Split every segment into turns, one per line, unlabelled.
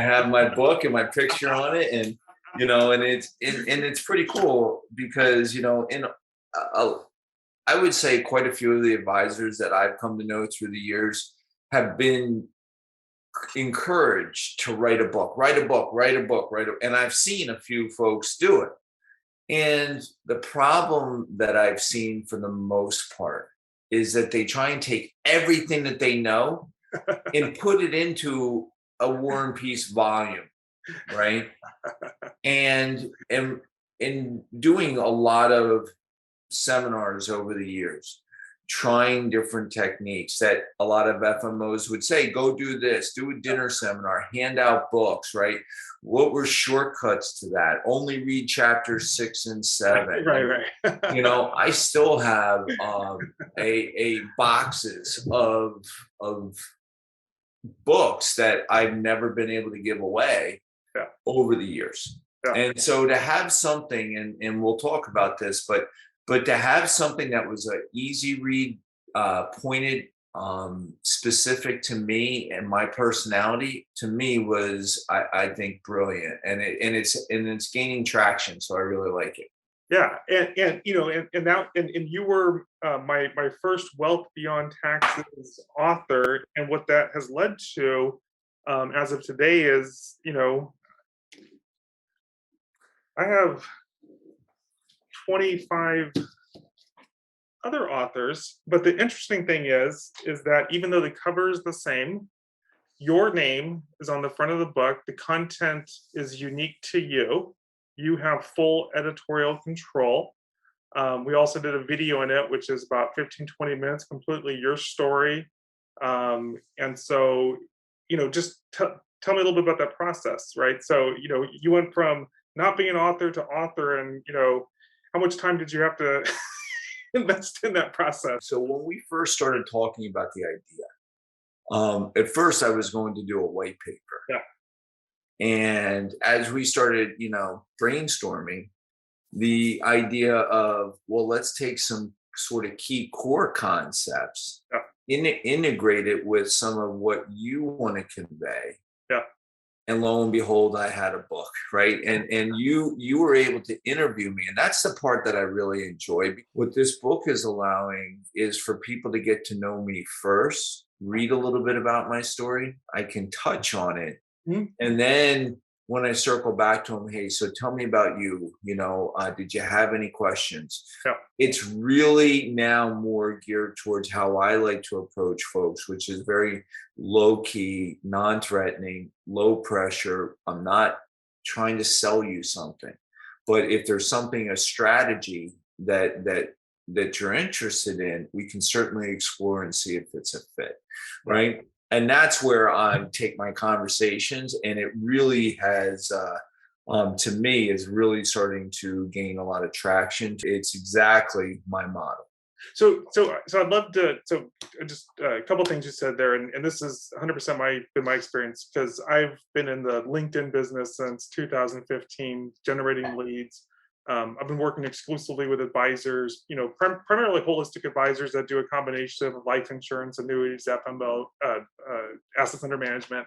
I have my book and my picture on it, and it's pretty cool because uh, I would say quite a few of the advisors that I've come to know through the years have been encouraged to write a book, write a book, write a book, and I've seen a few folks do it. And the problem that I've seen for the most part is that they try and take everything that they know and put it into a War and Peace volume, right? And in doing a lot of seminars over the years, trying different techniques that a lot of FMOs would say, go do this, do a dinner seminar, hand out books, right? What were shortcuts to that? Only read chapters 6 and 7.
Right.
I still have a boxes of books that I've never been able to give away
Yeah.
over the years.
Yeah.
And so to have something, and we'll talk about this, but to have something that was an easy read, pointed, specific to me and my personality, to me was, I think, brilliant, and it's gaining traction. So I really like it.
Yeah, and you were my first Wealth Beyond Taxes author, and what that has led to, as of today, is I have 25 other authors. But the interesting thing is that even though the cover is the same, your name is on the front of the book. The content is unique to you. You have full editorial control. We also did a video in it, which is about 15-20 minutes, completely your story. And so, just tell me a little bit about that process, right? So, you went from not being an author to author, and, how much time did you have to invest in that process?
So when we first started talking about the idea, at first I was going to do a white paper.
Yeah.
And as we started, brainstorming, the idea of, well, let's take some sort of key core concepts,
Yeah.
integrate it with some of what you want to convey.
Yeah.
And lo and behold, I had a book, right? And you were able to interview me, and that's the part that I really enjoy. What this book is allowing is for people to get to know me first, read a little bit about my story. I can touch on it,
Mhm.
and then when I circle back to them, hey, so tell me about you. Did you have any questions?
Yeah.
It's really now more geared towards how I like to approach folks, which is very low key, non threatening, low pressure. I'm not trying to sell you something. But if there's something, a strategy that you're interested in, we can certainly explore and see if it's a fit. Right. And that's where I take my conversations, and it really has, to me, is really starting to gain a lot of traction. It's exactly my model.
So I'd love to. So just a couple things you said there, and this is 100% been my experience, because I've been in the LinkedIn business since 2015, generating leads. I've been working exclusively with advisors, primarily holistic advisors that do a combination of life insurance, annuities, FMO, assets under management.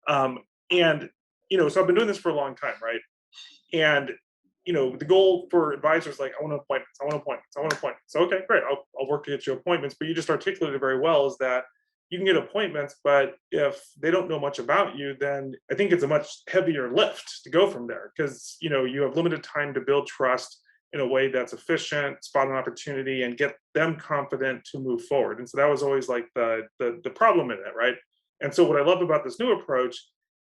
And, so I've been doing this for a long time, right? And, the goal for advisors, like, I want appointments, I want appointments, I want appointments. So, okay, great. I'll work to get you appointments. But you just articulated very well, is that you can get appointments, but if they don't know much about you, then I think it's a much heavier lift to go from there, because you have limited time to build trust in a way that's efficient, spot an opportunity, and get them confident to move forward. And so that was always like the problem in it, right? And so what I love about this new approach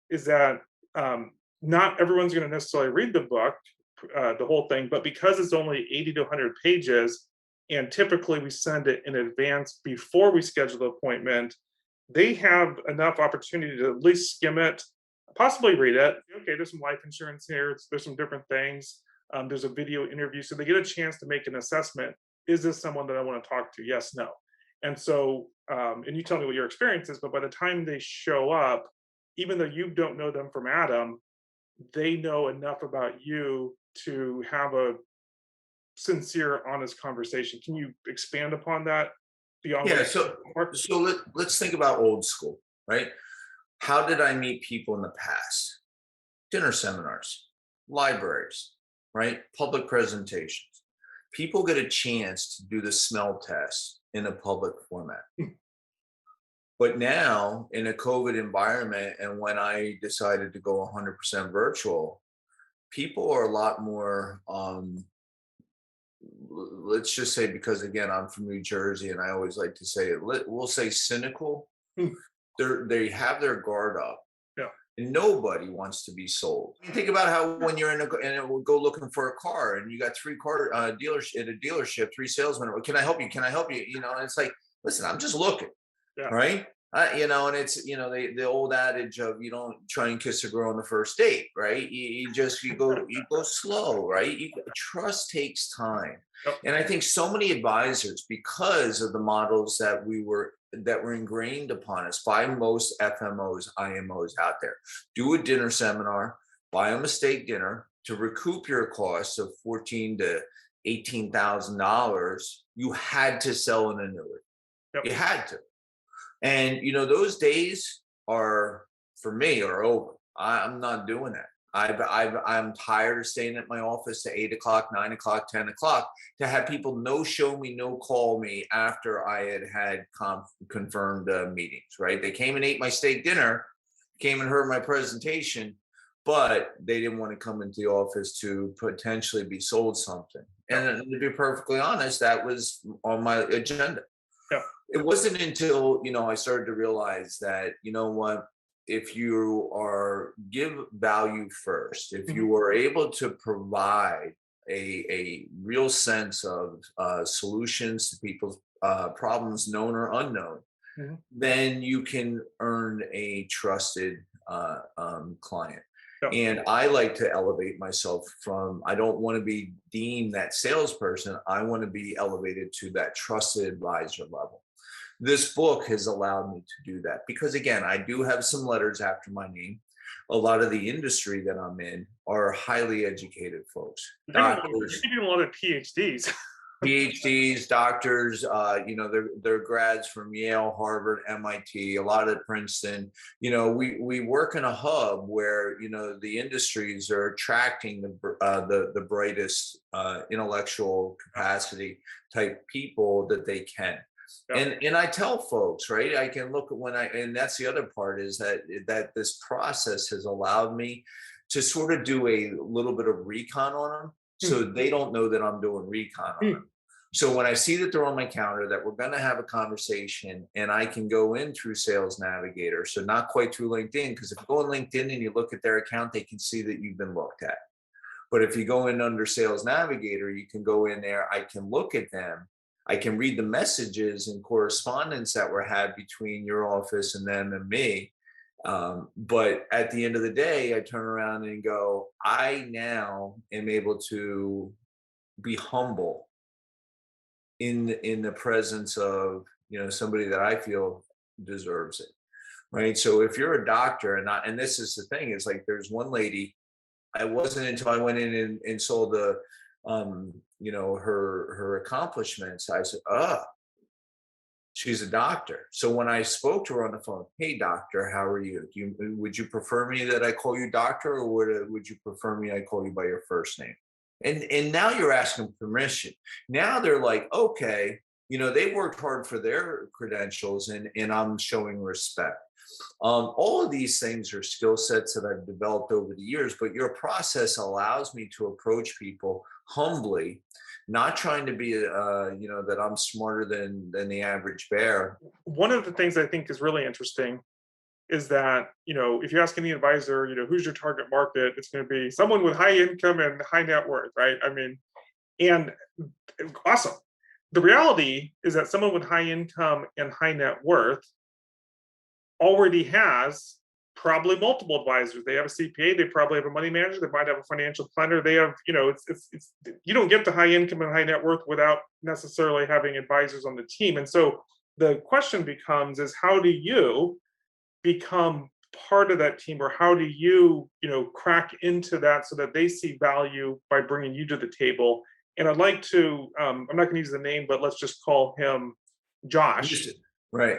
is that, not everyone's going to necessarily read the book, the whole thing, but because it's only 80 to 100 pages, and typically we send it in advance before we schedule the appointment, they have enough opportunity to at least skim it, possibly read it. Okay, there's some life insurance here, there's some different things. There's a video interview, so they get a chance to make an assessment. Is this someone that I want to talk to? Yes, no. And so, and you tell me what your experience is, but by the time they show up, even though you don't know them from Adam, they know enough about you to have a sincere, honest conversation. Can you expand upon that beyond what
Yeah.
you said
So
before?
so let's think about old school, right? How did I meet people in the past? Dinner seminars, libraries, right? Public presentations. People get a chance to do the smell test in a public format. But now, in a COVID environment, and when I decided to go 100% virtual, people are a lot more, let's just say, because again, I'm from New Jersey and I always like to say it, we'll say cynical.
Mm,
They have their guard up.
yeah,
And nobody wants to be sold. You think about how when you're and go looking for a car and you got three car dealers at a dealership, three salesmen. "Well, can I help you? Can I help you?" You know, and it's like, listen, I'm just looking,
yeah,
right? You know, and it's the old adage of you don't try and kiss a girl on the first date, right? You go slow, right? Trust takes time,
yep,
and I think so many advisors, because of the models that were ingrained upon us by most FMOs, IMOs out there. Do a dinner seminar, buy a mistake dinner to recoup your costs of $14,000 to $18,000. You had to sell an annuity.
yep.
You had to. And those days are, for me, are over. I'm not doing that. I'm tired of staying at my office to 8 o'clock, 9 o'clock, 10 o'clock to have people no show me, no call me after I had confirmed meetings. Right? They came and ate my steak dinner, came and heard my presentation, but they didn't want to come into the office to potentially be sold something.
Yeah,
And to be perfectly honest, that was on my agenda.
yeah,
It wasn't until I started to realize that what, if you are give value first, if
mhm,
you are able to provide a real sense of solutions to people's problems, known or unknown,
mhm,
then you can earn a trusted client.
yeah,
And I like to elevate myself from, I don't want to be deemed that salesperson. I want to be elevated to that trusted advisor level. This book has allowed me to do that because, again, I do have some letters after my name. A lot of the industry that I'm in are highly educated folks,
you're
doctors,
getting a lot of PhDs.
PhDs, doctors. They're grads from Yale, Harvard, MIT, a lot at Princeton. We work in a hub where the industries are attracting the brightest intellectual capacity type people that they can.
Yeah,
And I tell folks, right, I can look at and that's the other part, is that this process has allowed me to sort of do a little bit of recon on them,
mm,
so they don't know that I'm doing recon on them.
mm,
So when I see that they're on my counter, that we're going to have a conversation, and I can go in through Sales Navigator, so not quite through LinkedIn, because if you go on LinkedIn and you look at their account, they can see that you've been looked at. But if you go in under Sales Navigator, you can go in there, I can look at them, I can read the messages and correspondence that were had between your office and them and me. But at the end of the day, I turn around and go, I now am able to be humble in the presence of somebody that I feel deserves it. Right. So if you're a doctor, and this is the thing, is like, there's one lady, I wasn't until I went in and saw the her accomplishments. I said, she's a doctor. So when I spoke to her on the phone, "Hey doctor, how are you? Would you prefer me that I call you doctor, or would you prefer me I call you by your first name?" And now you're asking permission. Now they're like, okay, they worked hard for their credentials, and I'm showing respect. All of these things are skill sets that I've developed over the years, but your process allows me to approach people humbly, not trying to be, that I'm smarter than the average bear.
one of the things I think is really interesting is that, if you ask any advisor, who's your target market, it's going to be someone with high income and high net worth, right? I mean, and awesome. The reality is that someone with high income and high net worth already has probably multiple advisors. They have a CPA, they probably have a money manager, they might have a financial planner. They have, it's you don't get to high income and high net worth without necessarily having advisors on the team. And so the question becomes is how do you become part of that team, or how do you crack into that so that they see value by bringing you to the table? And I'd like to I'm not going to use the name, but let's just call him Josh.
Right.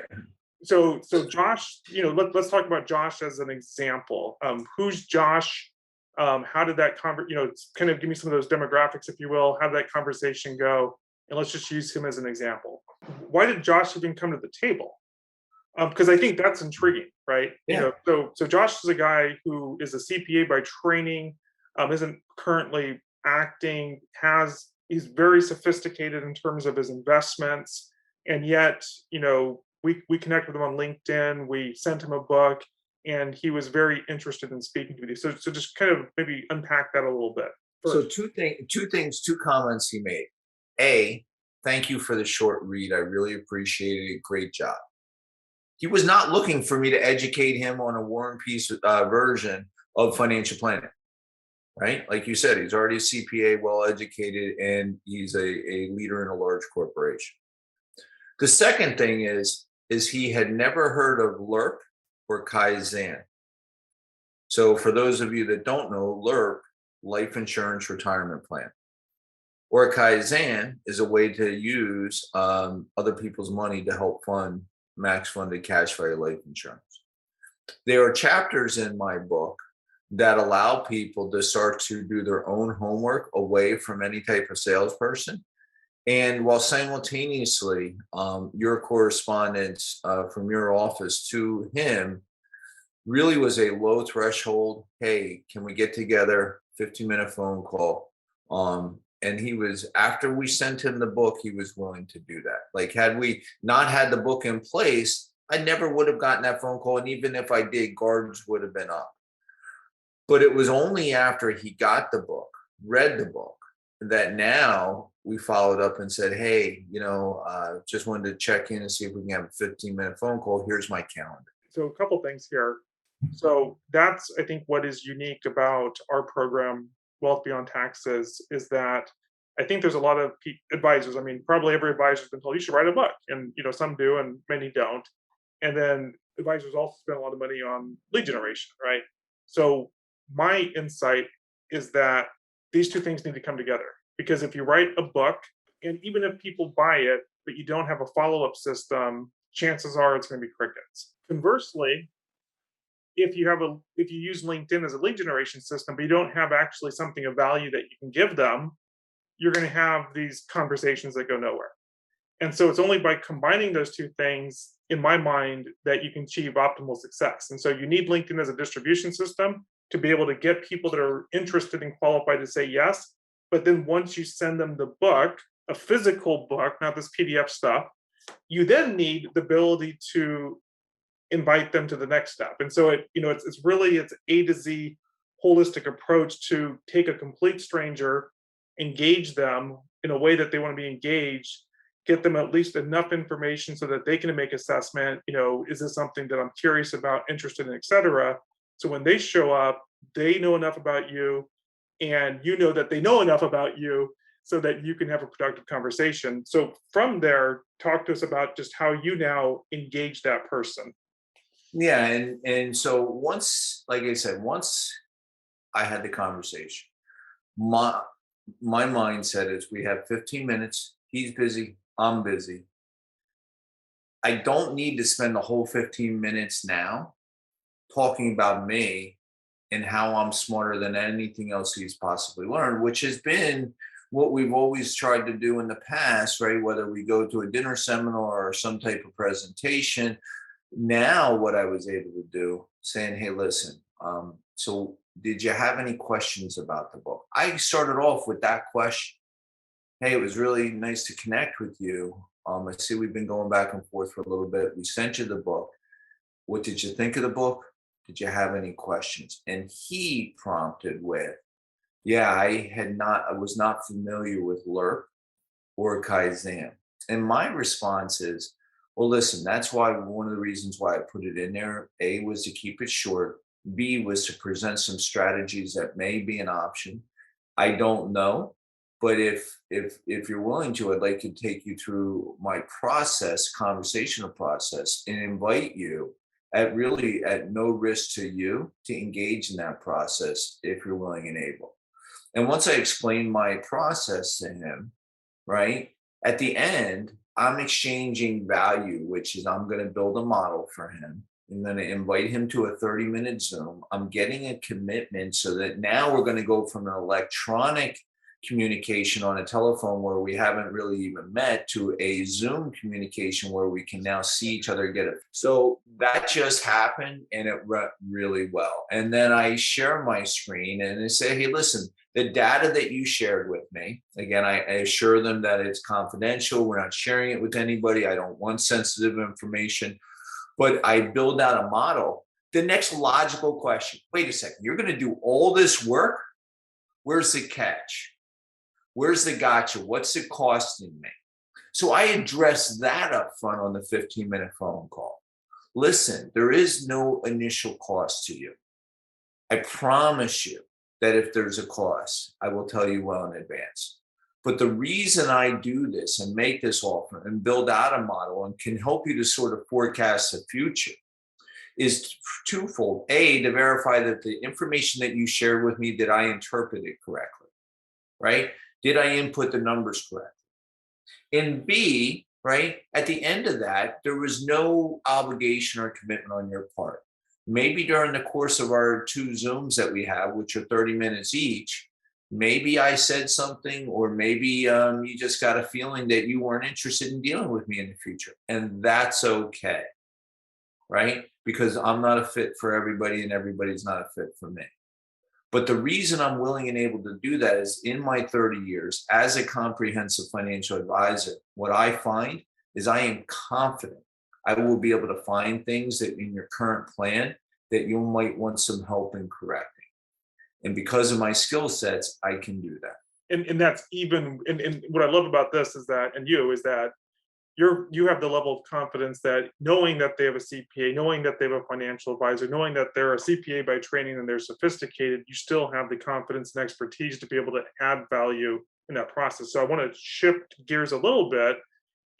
So Josh, let's talk about Josh as an example. Who's Josh? How did that kind of give me some of those demographics, if you will. How did that conversation go? And let's just use him as an example. Why did Josh even come to the table? Because I think that's intriguing, right?
Yeah.
So Josh is a guy who is a CPA by training, isn't currently acting, he's very sophisticated in terms of his investments, and yet, we connected with him on LinkedIn, we sent him a book, and he was very interested in speaking to me. So just kind of maybe unpack that a little bit
So
first.
two comments he made. A, thank you for the short read. I really appreciated it. Great job. He was not looking for me to educate him on a War and Peace version of financial planning, right? Like you said, he's already a CPA, well educated, and he's a leader in a large corporation. The second thing is he had never heard of LERP or Kaizen. So for those of you that don't know, LERP, life insurance retirement plan, or Kaizen is a way to use other people's money to help fund max funded cash value life insurance. There are chapters in my book that allow people to start to do their own homework away from any type of salesperson. And while simultaneously, your correspondence from your office to him really was a low threshold. Hey, can we get together? 15-minute phone call. And he was, after we sent him the book, he was willing to do that. Like, had we not had the book in place, I never would have gotten that phone call. And even if I did, guards would have been up. But it was only after he got the book, read the book, that now we followed up and said, hey, just wanted to check in and see if we can have a 15-minute phone call. Here's my calendar.
So a couple things here. So that's, I think, what is unique about our program, Wealth Beyond Taxes, is that I think there's a lot of advisors. I mean, probably every advisor's been told you should write a book, and some do, and many don't. And then advisors also spend a lot of money on lead generation, right? So my insight is that these two things need to come together, because if you write a book, and even if people buy it, but you don't have a follow-up system, chances are it's going to be crickets. Conversely, if you use LinkedIn as a lead generation system, but you don't have actually something of value that you can give them, you're going to have these conversations that go nowhere. And so it's only by combining those two things, in my mind, that you can achieve optimal success. And so you need LinkedIn as a distribution system to be able to get people that are interested and qualified to say yes. But then once you send them the book, a physical book, not this PDF stuff, you then need the ability to invite them to the next step. And so it's really A to Z holistic approach to take a complete stranger, engage them in a way that they want to be engaged, get them at least enough information so that they can make assessment, is this something that I'm curious about, interested in, etc. So when they show up, they know enough about you, and you know that they know enough about you, so that you can have a productive conversation. So from there, talk to us about just how you now engage that person.
Yeah, and so once, like I said, once I had the conversation, my my mindset is we have 15 minutes. He's busy, I'm busy. I don't need to spend the whole 15 minutes now talking about me and how I'm smarter than anything else he's possibly learned, which has been what we've always tried to do in the past, right? Whether we go to a dinner seminar or some type of presentation. Now, what I was able to do, saying, hey, listen, so did you have any questions about the book? I started off with that question. Hey, it was really nice to connect with you. I see we've been going back and forth for a little bit. We sent you the book. What did you think of the book? Did you have any questions? And he prompted with, yeah, I was not familiar with LERP or Kaizen. And my response is, well, listen, that's why one of the reasons why I put it in there, A, was to keep it short. B, was to present some strategies that may be an option. I don't know, but if you're willing to, I'd like to take you through my process, conversational process, and invite you at no risk to you to engage in that process if you're willing and able. And once I explained my process to him, right, at the end, I'm exchanging value, which is I'm going to build a model for him. I'm going to invite him to a 30-minute Zoom. I'm getting a commitment so that now we're going to go from an electronic communication on a telephone where we haven't really even met to a Zoom communication where we can now see each other get it. So that just happened and it went really well. And then I share my screen and I say, hey, listen, the data that you shared with me, again, I assure them that it's confidential. We're not sharing it with anybody. I don't want sensitive information, but I build out a model. The next logical question, wait a second, you're going to do all this work? Where's the catch? Where's the gotcha? What's it costing me? So I address that up front on the 15-minute phone call. Listen, there is no initial cost to you. I promise you that if there's a cost, I will tell you well in advance. But the reason I do this and make this offer and build out a model and can help you to sort of forecast the future is twofold. A, to verify that the information that you shared with me, did I interpret it correctly, right? Did I input the numbers correctly? And B, right, at the end of that, there was no obligation or commitment on your part. Maybe during the course of our two Zooms that we have, which are 30 minutes each, maybe I said something, or maybe you just got a feeling that you weren't interested in dealing with me in the future. And that's okay, right? Because I'm not a fit for everybody and everybody's not a fit for me. But the reason I'm willing and able to do that is in my 30 years as a comprehensive financial advisor, what I find is I am confident I will be able to find things that in your current plan that you might want some help in correcting. And because of my skill sets, I can do that.
And that's even, and what I love about this is that, and you, is that you have the level of confidence that knowing that they have a CPA, knowing that they have a financial advisor, knowing that they're a CPA by training and they're sophisticated, you still have the confidence and expertise to be able to add value in that process. So I want to shift gears a little bit.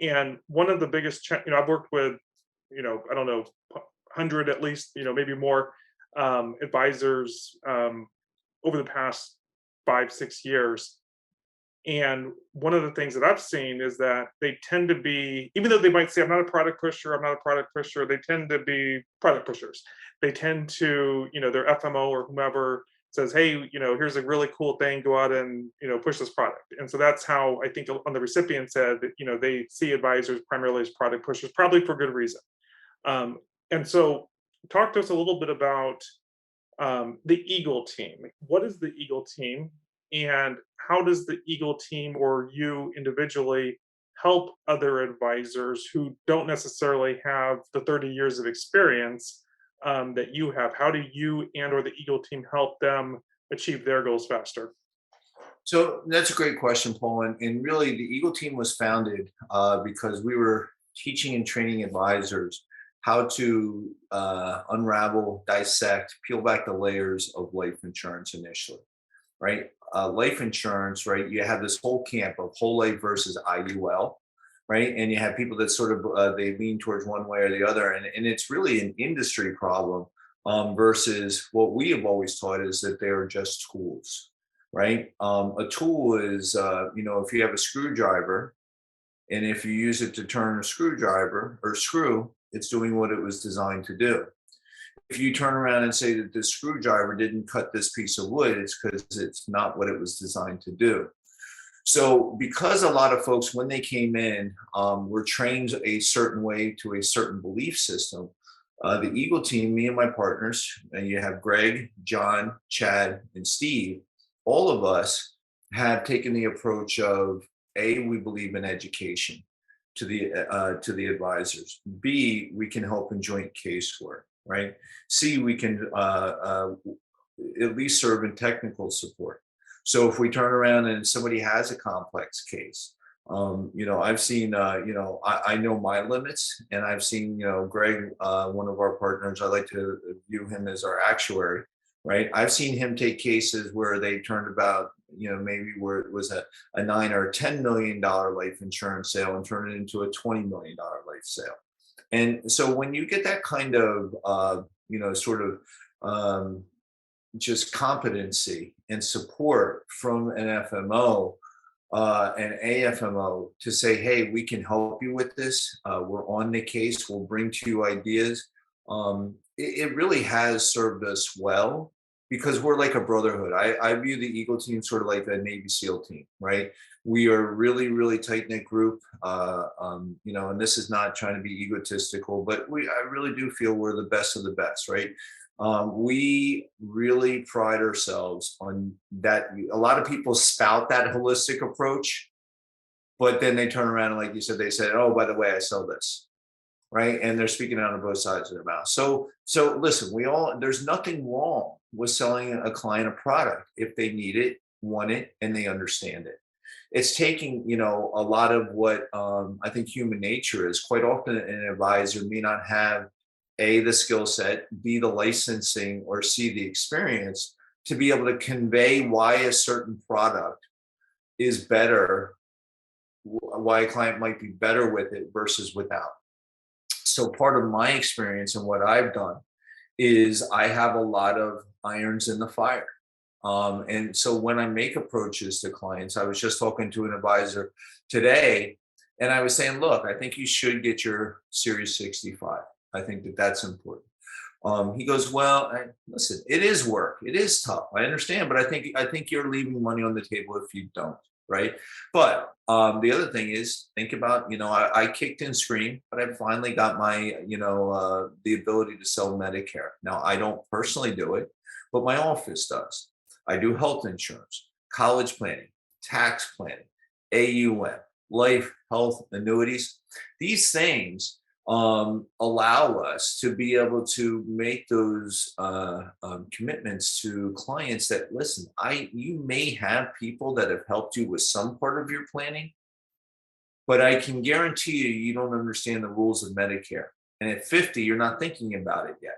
And one of the biggest, I've worked with, I don't know, 100 at least, maybe more advisors over the past 5, 6 years. And one of the things that I've seen is that they tend to be, even though they might say, I'm not a product pusher, I'm not a product pusher, they tend to be product pushers. They tend to, their FMO or whomever says, hey, here's a really cool thing, go out and, push this product. And so that's how I think on the recipient said that, they see advisors primarily as product pushers, probably for good reason. And so talk to us a little bit about the Eagle team. What is the Eagle team? And how does the Eagle team or you individually help other advisors who don't necessarily have the 30 years of experience that you have? How do you and or the Eagle team help them achieve their goals faster?
So that's a great question, Paul. And really, the Eagle team was founded because we were teaching and training advisors how to unravel, dissect, peel back the layers of life insurance initially, right? Life insurance, right? You have this whole camp of whole life versus IUL, right? And you have people that sort of they lean towards one way or the other, and it's really an industry problem versus what we have always taught is that they are just tools, right? A tool is, if you have a screwdriver, and if you use it to turn a screwdriver or screw, it's doing what it was designed to do. If you turn around and say that this screwdriver didn't cut this piece of wood, it's because it's not what it was designed to do. So because a lot of folks, when they came in, were trained a certain way to a certain belief system, the Eagle team, me and my partners, and you have Greg, John, Chad, and Steve, all of us have taken the approach of A, we believe in education to the advisors. B, we can help in joint casework, right? C, we can at least serve in technical support. So if we turn around and somebody has a complex case, I've seen, I know my limits, and I've seen, Greg, one of our partners, I like to view him as our actuary, right? I've seen him take cases where they turned about, maybe where it was a $9 or $10 million life insurance sale and turn it into a $20 million life sale. And so when you get that kind of, sort of just competency and support from an FMO, an AFMO to say, hey, we can help you with this. We're on the case. We'll bring to you ideas. It really has served us well because we're like a brotherhood. I view the Eagle team sort of like a Navy SEAL team, right? We are really, really tight knit group. And this is not trying to be egotistical, but I really do feel we're the best of the best, right? We really pride ourselves on that. A lot of people spout that holistic approach, but then they turn around and, like you said, they said, "Oh, by the way, I sell this," right? And they're speaking out of both sides of their mouth. So listen, there's nothing wrong with selling a client a product if they need it, want it, and they understand it. It's taking, a lot of what I think human nature is. Quite often, an advisor may not have A, the skill set, B, the licensing, or C, the experience to be able to convey why a certain product is better, why a client might be better with it versus without. So part of my experience and what I've done is I have a lot of irons in the fire. And so when I make approaches to clients, I was just talking to an advisor today, and I was saying, look, I think you should get your Series 65. I think that that's important. He goes, well, listen, it is work. It is tough. I understand, but I think you're leaving money on the table if you don't, right? But the other thing is, think about, I kicked and screamed, but I finally got my, the ability to sell Medicare. Now, I don't personally do it, but my office does. I do health insurance, college planning, tax planning, AUM, life, health, annuities. These things allow us to be able to make those commitments to clients that, listen, you may have people that have helped you with some part of your planning, but I can guarantee you don't understand the rules of Medicare. And at 50, you're not thinking about it yet.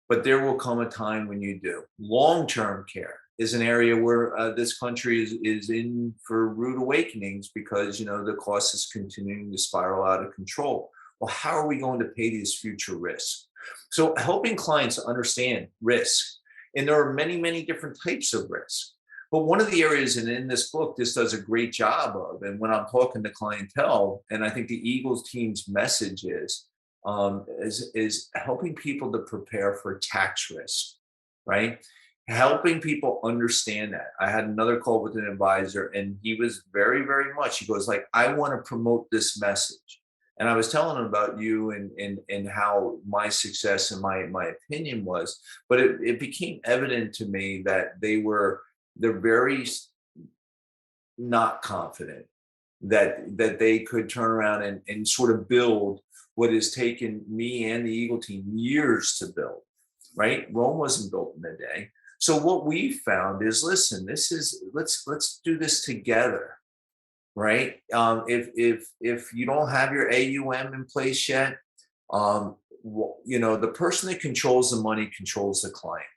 But there will come a time when you do. Long-term care is an area where this country is in for rude awakenings because the cost is continuing to spiral out of control. Well, how are we going to pay these future risks? So helping clients understand risk, and there are many, many different types of risk. But one of the areas, and in this book, this does a great job of, and when I'm talking to clientele, and I think the Eagles team's message is helping people to prepare for tax risk, right? Helping people understand that. I had another call with an advisor, and he was very, very much. He goes like, "I want to promote this message," and I was telling him about you and how my success and my opinion was, but it became evident to me that they're very not confident that they could turn around and sort of build what has taken me and the Eagle team years to build, right? Rome wasn't built in a day. So what we found is, listen, let's do this together, right? If you don't have your AUM in place yet, the person that controls the money controls the client.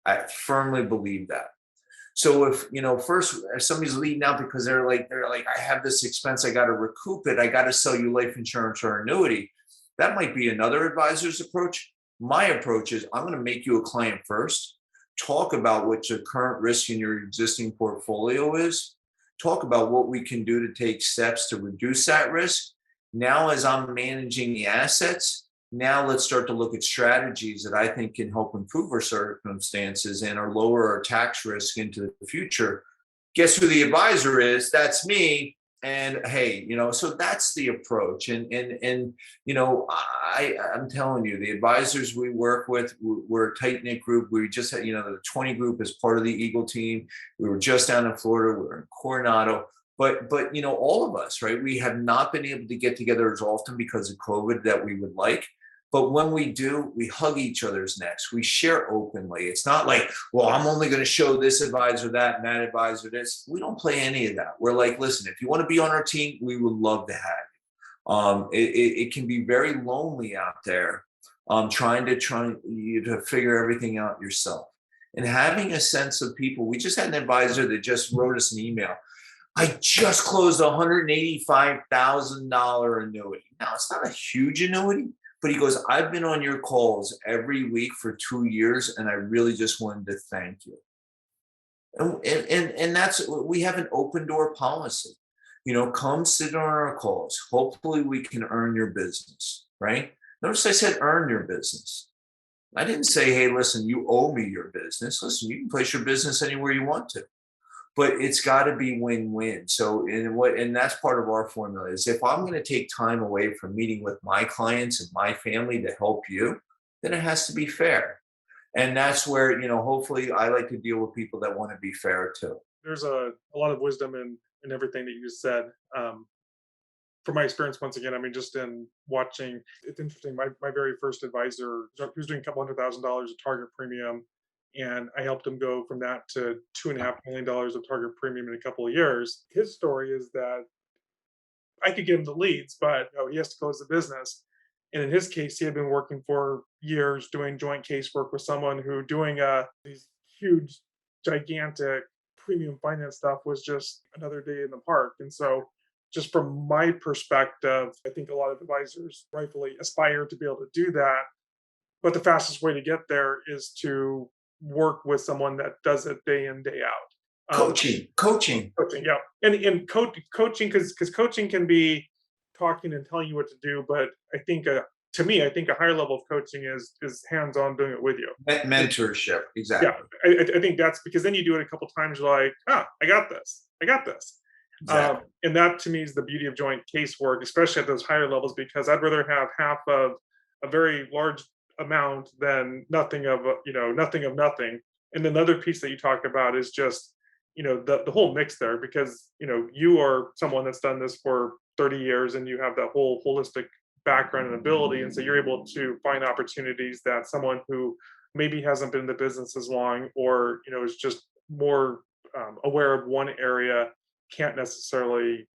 I firmly believe that. So if somebody's leading out because they're like, I have this expense, I got to recoup it, I got to sell you life insurance or annuity, that might be another advisor's approach. My approach is, I'm going to make you a client first, talk about what your current risk in your existing portfolio is, talk about what we can do to take steps to reduce that risk. Now, as I'm managing the assets, now let's start to look at strategies that I think can help improve our circumstances and or lower our tax risk into the future. Guess who the advisor is? That's me. And hey, so that's the approach. And I'm telling you, the advisors we work with, we're a tight knit group. We just had, the 20 group is part of the Eagle team. We were just down in Florida. We were in Coronado. But all of us, right? We have not been able to get together as often because of COVID that we would like. But when we do, we hug each other's necks. We share openly. It's not like, well, I'm only going to show this advisor that and that advisor this. We don't play any of that. We're like, listen, if you want to be on our team, we would love to have you. It can be very lonely out there, trying to figure everything out yourself. And having a sense of people. We just had an advisor that just wrote us an email. I just closed a $185,000 annuity. Now, it's not a huge annuity, but he goes, I've been on your calls every week for 2 years, and I really just wanted to thank you. And that's, we have an open door policy. Come sit on our calls. Hopefully we can earn your business, right? Notice I said earn your business. I didn't say, hey, listen, you owe me your business. Listen, you can place your business anywhere you want to, but it's got to be win-win. So, and that's part of our formula is, if I'm going to take time away from meeting with my clients and my family to help you, then it has to be fair. And that's where, hopefully I like to deal with people that want to be fair too.
There's a lot of wisdom in everything that you just said. From my experience, once again, I mean, just in watching, it's interesting. My very first advisor, he was doing a couple $100,000 of target premium, and I helped him go from that to $2.5 million of target premium in a couple of years. His story is that I could give him the leads, but he has to close the business. And in his case, he had been working for years doing joint casework with someone who doing these huge, gigantic premium finance stuff was just another day in the park. And so, just from my perspective, I think a lot of advisors rightfully aspire to be able to do that. But the fastest way to get there is to work with someone that does it day in, day out.
Coaching.
Coaching, yeah, and coaching, because coaching can be talking and telling you what to do, but I think to me, I think a higher level of coaching is hands on, doing it with you.
Mentorship,
Yeah,
exactly.
I think that's because then you do it a couple times, you're like, I got this, I got this.
Exactly.
And that to me is the beauty of joint casework, especially at those higher levels, because I'd rather have half of a very large amount than nothing of nothing of nothing. And another piece that you talked about is just the whole mix there, because you are someone that's done this for 30 years and you have that whole holistic background and ability, and so you're able to find opportunities that someone who maybe hasn't been in the business as long, or is just more aware of one area, can't necessarily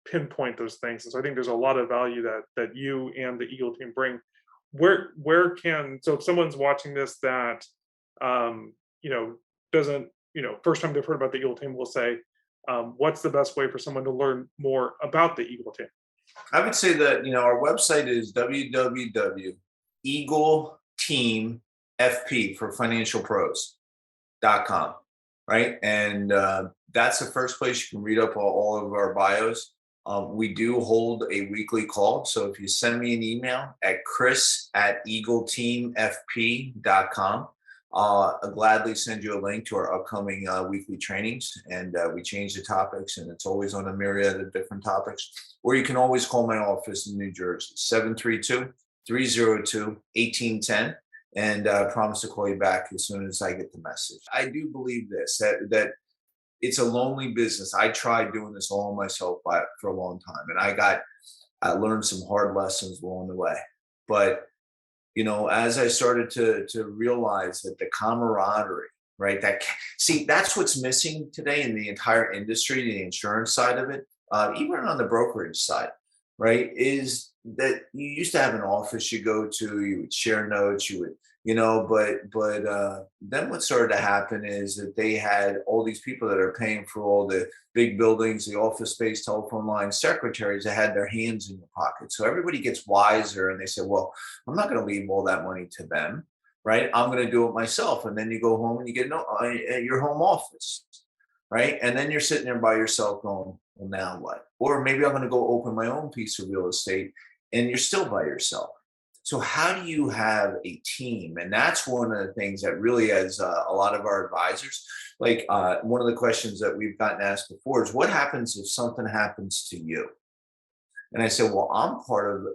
pinpoint those things. And so I think there's a lot of value that you and the Eagle team bring. Where can, so if someone's watching this that you know doesn't, first time they've heard about the Eagle team, will say, what's the best way for someone to learn more about the Eagle team?
I would say that, our website is www.eagleteamfp for financial pros.com, right? And that's the first place you can read up all of our bios. We do hold a weekly call. So if you send me an email at chris@eagleteamfp.com, I'll gladly send you a link to our upcoming weekly trainings. And we change the topics, and it's always on a myriad of different topics. Or you can always call my office in New Jersey, 732-302-1810. And I promise to call you back as soon as I get the message. I do believe this, that it's a lonely business. I tried doing this all myself for a long time, and I learned some hard lessons along the way. But as I started to realize that the camaraderie, right? See, that's what's missing today in the entire industry, the insurance side of it, even on the brokerage side, right? Is that you used to have an office you go to, you would share notes, you would, but then what started to happen is that they had all these people that are paying for all the big buildings, the office space, telephone lines, secretaries that had their hands in your pocket. So everybody gets wiser, and they say, well, I'm not going to leave all that money to them, right? I'm going to do it myself. And then you go home and you get at your home office, right? And then you're sitting there by yourself going, well, now what? Or maybe I'm going to go open my own piece of real estate, and you're still by yourself. So how do you have a team? And that's one of the things that really, as a lot of our advisors, like one of the questions that we've gotten asked before is, what happens if something happens to you? And I said, well, I'm part of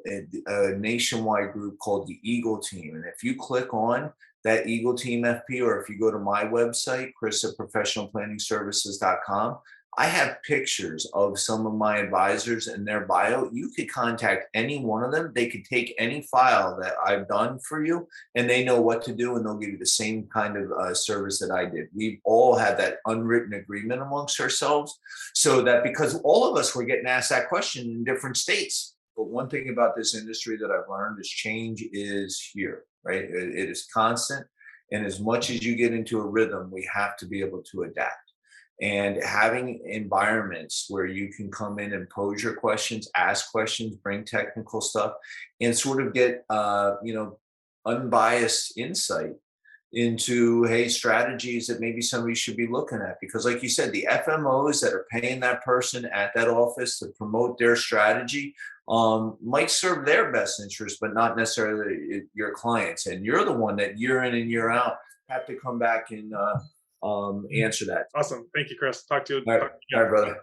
a nationwide group called the Eagle Team. And if you click on that Eagle Team FP, or if you go to my website, Chris at professionalplanningservices.com, I have pictures of some of my advisors in their bio. You could contact any one of them. They could take any file that I've done for you, and they know what to do, and they'll give you the same kind of service that I did. We've all had that unwritten agreement amongst ourselves, so that, because all of us were getting asked that question in different states. But one thing about this industry that I've learned is change is here, right? It is constant. And as much as you get into a rhythm, we have to be able to adapt. And having environments where you can come in and pose your questions, ask questions, bring technical stuff, and sort of get unbiased insight into, hey, strategies that maybe somebody should be looking at. Because like you said, the FMOs that are paying that person at that office to promote their strategy might serve their best interest, but not necessarily your clients. And you're the one that year in and year out have to come back and answer that.
Awesome. Thank you, Chris. Talk to you.
All right,
Talk to you
all
again.
right, brother.